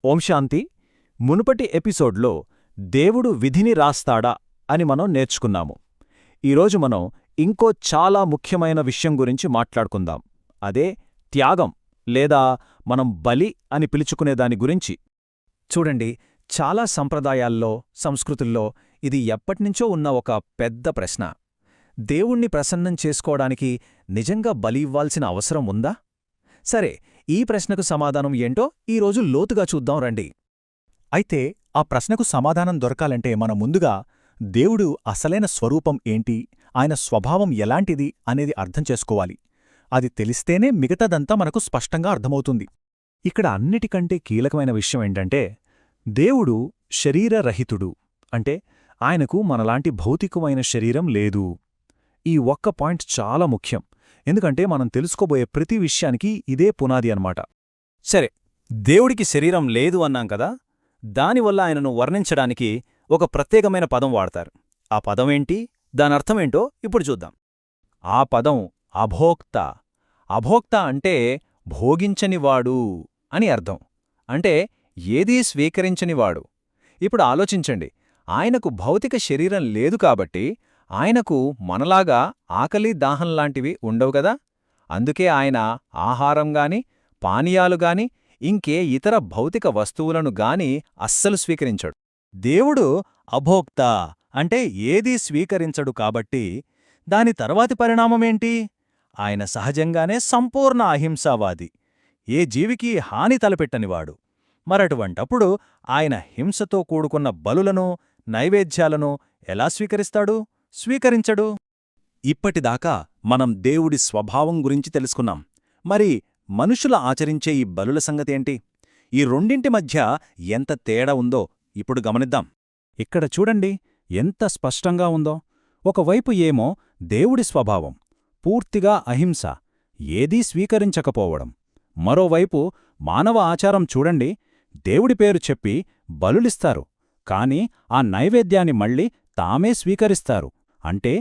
ఓం శాంతి. మునుపటి ఎపిసోడ్లో దేవుడు విధిని రాస్తాడా అని మనం నేర్చుకున్నాము. ఈరోజు మనం ఇంకో చాలా ముఖ్యమైన విషయం గురించి మాట్లాడుకుందాం. అదే త్యాగం లేదా మనం బలి అని పిలుచుకునేదాని గురించి. చూడండి, చాలా సంప్రదాయాల్లో, సంస్కృతుల్లో ఇది ఎప్పటినుంచో ఉన్న ఒక పెద్ద ప్రశ్న. దేవుణ్ణి ప్రసన్నం చేసుకోవడానికి నిజంగా బలి ఇవ్వాల్సిన అవసరం ఉందా? సరే, ఈ ప్రశ్నకు సమాధానం ఏంటో ఈరోజు లోతుగా చూద్దాం రండి. అయితే ఆ ప్రశ్నకు సమాధానం దొరకాలంటే మనం ముందుగా దేవుడు అసలైన స్వరూపం ఏంటి, ఆయన స్వభావం ఎలాంటిది అనేది అర్థం చేసుకోవాలి. అది తెలిస్తేనే మిగతాదంతా మనకు స్పష్టంగా అర్థమవుతుంది. ఇక్కడ అన్నిటికంటే కీలకమైన విషయం ఏంటంటే, దేవుడు శరీరరహితుడు. అంటే ఆయనకు మనలాంటి భౌతికమైన శరీరం లేదు. ఈ ఒక్క పాయింట్ చాలా ముఖ్యం, ఎందుకంటే మనం తెలుసుకోబోయే ప్రతి విషయానికి ఇదే పునాది అన్నమాట. సరే, దేవుడికి శరీరం లేదు అన్నాం కదా, దానివల్ల ఆయనను వర్ణించడానికి ఒక ప్రత్యేకమైన పదం వాడతారు. ఆ పదమేంటి, దానర్థమేంటో ఇప్పుడు చూద్దాం. ఆ పదం అభోక్త. అభోక్త అంటే భోగించనివాడు అని అర్థం. అంటే ఏదీ స్వీకరించనివాడు. ఇప్పుడు ఆలోచించండి, ఆయనకు భౌతిక శరీరం లేదు కాబట్టి ఆయనకు మనలాగా ఆకలి దాహంలాంటివి ఉండవు గదా. అందుకే ఆయన ఆహారంగాని, పానీయాలుగాని, ఇంకే ఇతర భౌతిక వస్తువులను గాని అస్సలు స్వీకరించడు. దేవుడు అభోక్త అంటే ఏదీ స్వీకరించడు కాబట్టి దాని తర్వాతి పరిణామమేంటి? ఆయన సహజంగానే సంపూర్ణ అహింసావాది, ఏ జీవికి హాని తలపెట్టనివాడు. మరటువంటప్పుడు ఆయన హింసతో కూడుకున్న బలులను, నైవేద్యాలను ఎలా స్వీకరిస్తాడు? స్వీకరించడు. ఇప్పటిదాకా మనం దేవుడి స్వభావం గురించి తెలుసుకున్నాం. మరి మనుషుల ఆచరించే ఈ బలుల సంగతేంటి? ఈ రెండింటి మధ్య ఎంత తేడా ఉందో ఇప్పుడు గమనిద్దాం. ఇక్కడ చూడండి, ఎంత స్పష్టంగా ఉందో. ఒకవైపు ఏమో దేవుడి స్వభావం, పూర్తిగా అహింస, ఏదీ స్వీకరించకపోవడం. మరోవైపు మానవ ఆచారం చూడండి, దేవుడి పేరు చెప్పి బలులిస్తారు, కాని ఆ నైవేద్యాన్ని మళ్ళీ తామే స్వీకరిస్తారు. అంటే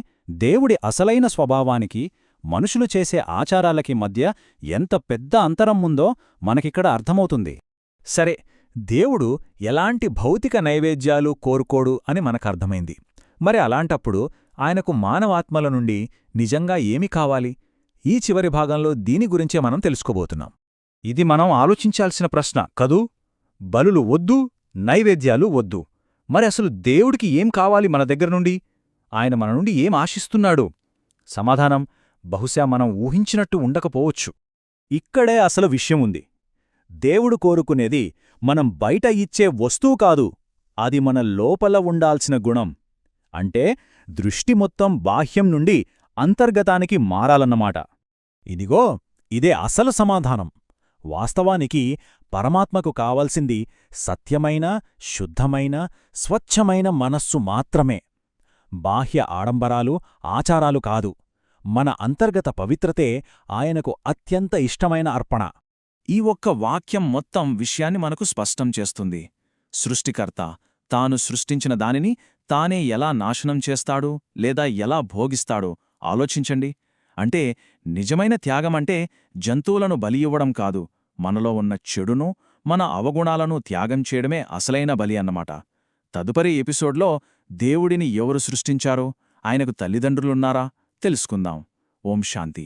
దేవుడి అసలైన స్వభావానికి, మనుషులు చేసే ఆచారాలకి మధ్య ఎంత పెద్ద అంతరం ఉందో మనకిక్కడ అర్థమవుతుంది. సరే, దేవుడు ఎలాంటి భౌతిక నైవేద్యాలు కోరుకోడు అని మనకర్థమైంది. మరి అలాంటప్పుడు ఆయనకు మానవాత్మల నుండి నిజంగా ఏమి కావాలి? ఈ చివరి భాగంలో దీని గురించే మనం తెలుసుకోబోతున్నాం. ఇది మనం ఆలోచించాల్సిన ప్రశ్న కదూ. బలులు వద్దు, నైవేద్యాలు వద్దు. మరి అసలు దేవుడికి ఏం కావాలి మన దగ్గర నుండి? ఆయన మన నుండి ఏం ఆశిస్తున్నాడు? సమాధానం బహుశా మనం ఊహించినట్టు ఉండకపోవచ్చు. ఇక్కడే అసలు విషయం ఉంది. దేవుడు కోరుకునేది మనం బయట ఇచ్చే వస్తువు కాదు, అది మన లోపల ఉండాల్సిన గుణం. అంటే దృష్టి మొత్తం బాహ్యం నుండి అంతర్గతానికి మారాలన్నమాట. ఇదిగో, ఇదే అసలు సమాధానం. వాస్తవానికి పరమాత్మకు కావలసింది సత్యమైన, శుద్ధమైన, స్వచ్ఛమైన మనస్సు మాత్రమే. బాహ్య ఆడంబరాలు, ఆచారాలు కాదు. మన అంతర్గత పవిత్రతే ఆయనకు అత్యంత ఇష్టమైన అర్పణ. ఈ ఒక్క వాక్యం మొత్తం విషయాన్ని మనకు స్పష్టం చేస్తుంది. సృష్టికర్త తాను సృష్టించిన దానిని తానే ఎలా నాశనం చేస్తాడు లేదా ఎలా భోగిస్తాడో ఆలోచించండి. అంటే నిజమైన త్యాగమంటే జంతువులను బలి ఇవ్వడం కాదు, మనలో ఉన్న చెడును, మన అవగుణాలను త్యాగం చేయడమే అసలైన బలి అన్నమాట. తదుపరి ఎపిసోడ్లో దేవుడిని ఎవరు సృష్టించారో, ఆయనకు తల్లిదండ్రులున్నారా తెలుసుకుందాం. ఓం శాంతి.